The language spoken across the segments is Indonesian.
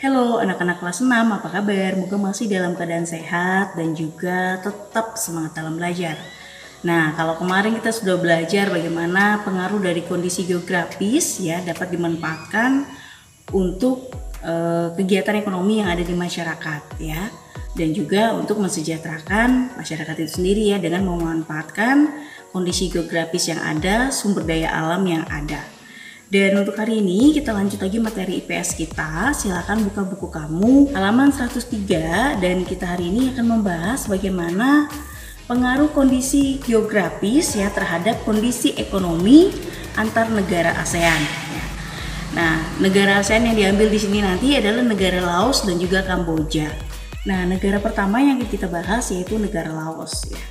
Halo anak-anak kelas 6, apa kabar? Moga masih dalam keadaan sehat dan juga tetap semangat dalam belajar. Nah, kalau kemarin kita sudah belajar bagaimana pengaruh dari kondisi geografis ya dapat dimanfaatkan untuk kegiatan ekonomi yang ada di masyarakat ya, dan juga untuk mensejahterakan masyarakat itu sendiri ya dengan memanfaatkan kondisi geografis yang ada, sumber daya alam yang ada. Dan untuk hari ini kita lanjut lagi materi IPS kita. Silakan buka buku kamu halaman 103 dan kita hari ini akan membahas bagaimana pengaruh kondisi geografis ya terhadap kondisi ekonomi antar negara ASEAN. Nah, negara ASEAN yang diambil di sini nanti adalah negara Laos dan juga Kamboja. Nah, negara pertama yang kita bahas yaitu negara Laos ya.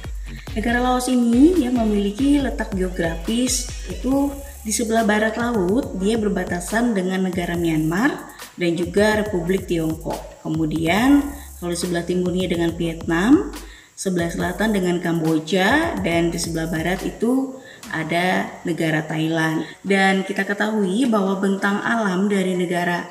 Negara Laos ini ya memiliki letak geografis itu di sebelah barat laut, dia berbatasan dengan negara Myanmar dan juga Republik Tiongkok. Kemudian kalau di sebelah timurnya dengan Vietnam, sebelah selatan dengan Kamboja, dan di sebelah barat itu ada negara Thailand. Dan kita ketahui bahwa bentang alam dari negara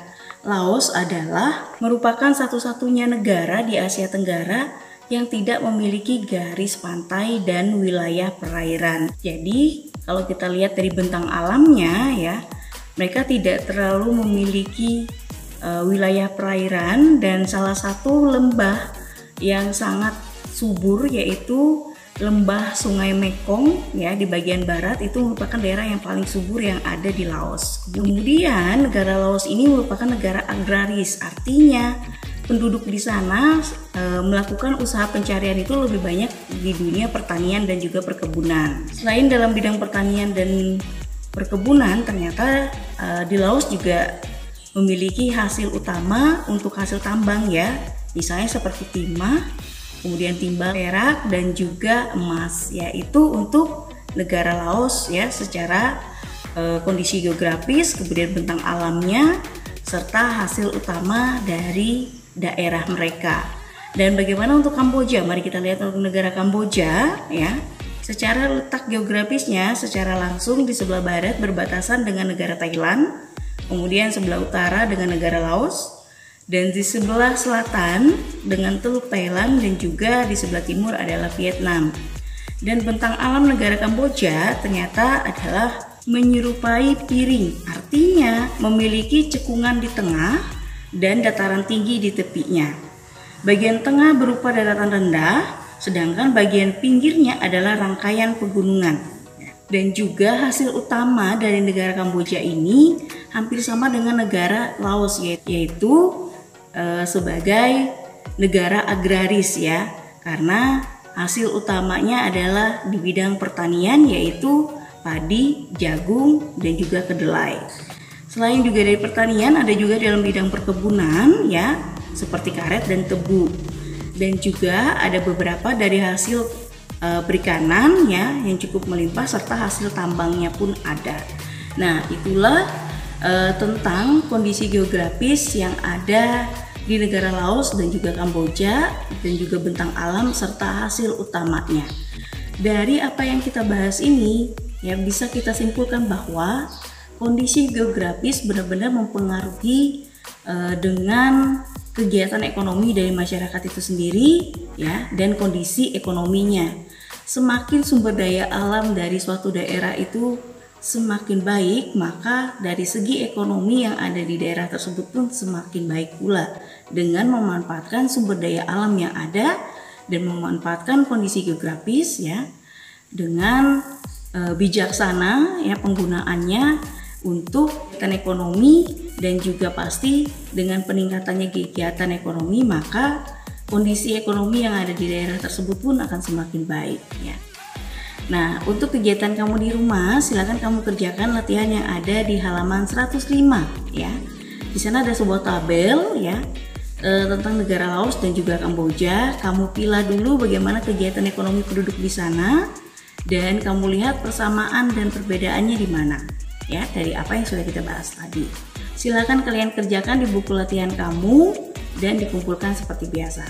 Laos adalah merupakan satu-satunya negara di Asia Tenggara yang tidak memiliki garis pantai dan wilayah perairan. Jadi kalau kita lihat dari bentang alamnya ya, mereka tidak terlalu memiliki wilayah perairan, dan salah satu lembah yang sangat subur yaitu lembah Sungai Mekong ya di bagian barat itu merupakan daerah yang paling subur yang ada di Laos. Kemudian negara Laos ini merupakan negara agraris, artinya penduduk di sana melakukan usaha pencarian itu lebih banyak di dunia pertanian dan juga perkebunan. Selain dalam bidang pertanian dan perkebunan, ternyata di Laos juga memiliki hasil utama untuk hasil tambang ya, misalnya seperti timah, kemudian timah, perak, dan juga emas, yaitu untuk negara Laos ya secara kondisi geografis, kemudian bentang alamnya, serta hasil utama dari daerah mereka. Dan bagaimana untuk Kamboja? Mari kita lihat untuk negara Kamboja ya. Secara letak geografisnya secara langsung di sebelah barat berbatasan dengan negara Thailand, kemudian sebelah utara dengan negara Laos, dan di sebelah selatan dengan Teluk Thailand, dan juga di sebelah timur adalah Vietnam. Dan bentang alam negara Kamboja ternyata adalah menyerupai piring, artinya memiliki cekungan di tengah dan dataran tinggi di tepinya. Bagian tengah berupa daratan rendah, sedangkan bagian pinggirnya adalah rangkaian pegunungan. Dan juga hasil utama dari negara Kamboja ini hampir sama dengan negara Laos, yaitu sebagai negara agraris ya, karena hasil utamanya adalah di bidang pertanian yaitu padi, jagung, dan juga kedelai. Selain juga dari pertanian, ada juga dalam bidang perkebunan ya, seperti karet dan tebu. Dan juga ada beberapa dari hasil perikanan ya yang cukup melimpah, serta hasil tambangnya pun ada. Nah, itulah tentang kondisi geografis yang ada di negara Laos dan juga Kamboja, dan juga bentang alam serta hasil utamanya. Dari apa yang kita bahas ini ya bisa kita simpulkan bahwa kondisi geografis benar-benar mempengaruhi dengan kegiatan ekonomi dari masyarakat itu sendiri ya, dan kondisi ekonominya. Semakin sumber daya alam dari suatu daerah itu semakin baik, maka dari segi ekonomi yang ada di daerah tersebut pun semakin baik pula, dengan memanfaatkan sumber daya alam yang ada dan memanfaatkan kondisi geografis ya dengan bijaksana ya penggunaannya untuk kegiatan ekonomi, dan juga pasti dengan peningkatannya kegiatan ekonomi maka kondisi ekonomi yang ada di daerah tersebut pun akan semakin baik ya. Nah, untuk kegiatan kamu di rumah silakan kamu kerjakan latihan yang ada di halaman 105 ya. Di sana ada sebuah tabel ya tentang negara Laos dan juga Kamboja. Kamu pilih dulu bagaimana kegiatan ekonomi penduduk di sana, dan kamu lihat persamaan dan perbedaannya di mana ya dari apa yang sudah kita bahas tadi. Silakan kalian kerjakan di buku latihan kamu dan dikumpulkan seperti biasa.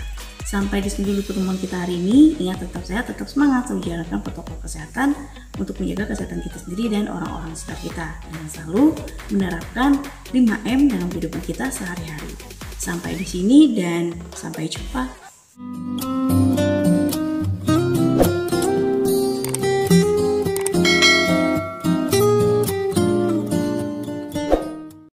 Sampai di sini dulu pertemuan kita hari ini. Ingat, tetap sehat, tetap semangat, selalu jalankan protokol kesehatan untuk menjaga kesehatan kita sendiri dan orang-orang sekitar kita, dan selalu menerapkan 5M dalam kehidupan kita sehari-hari. Sampai di sini dan sampai jumpa.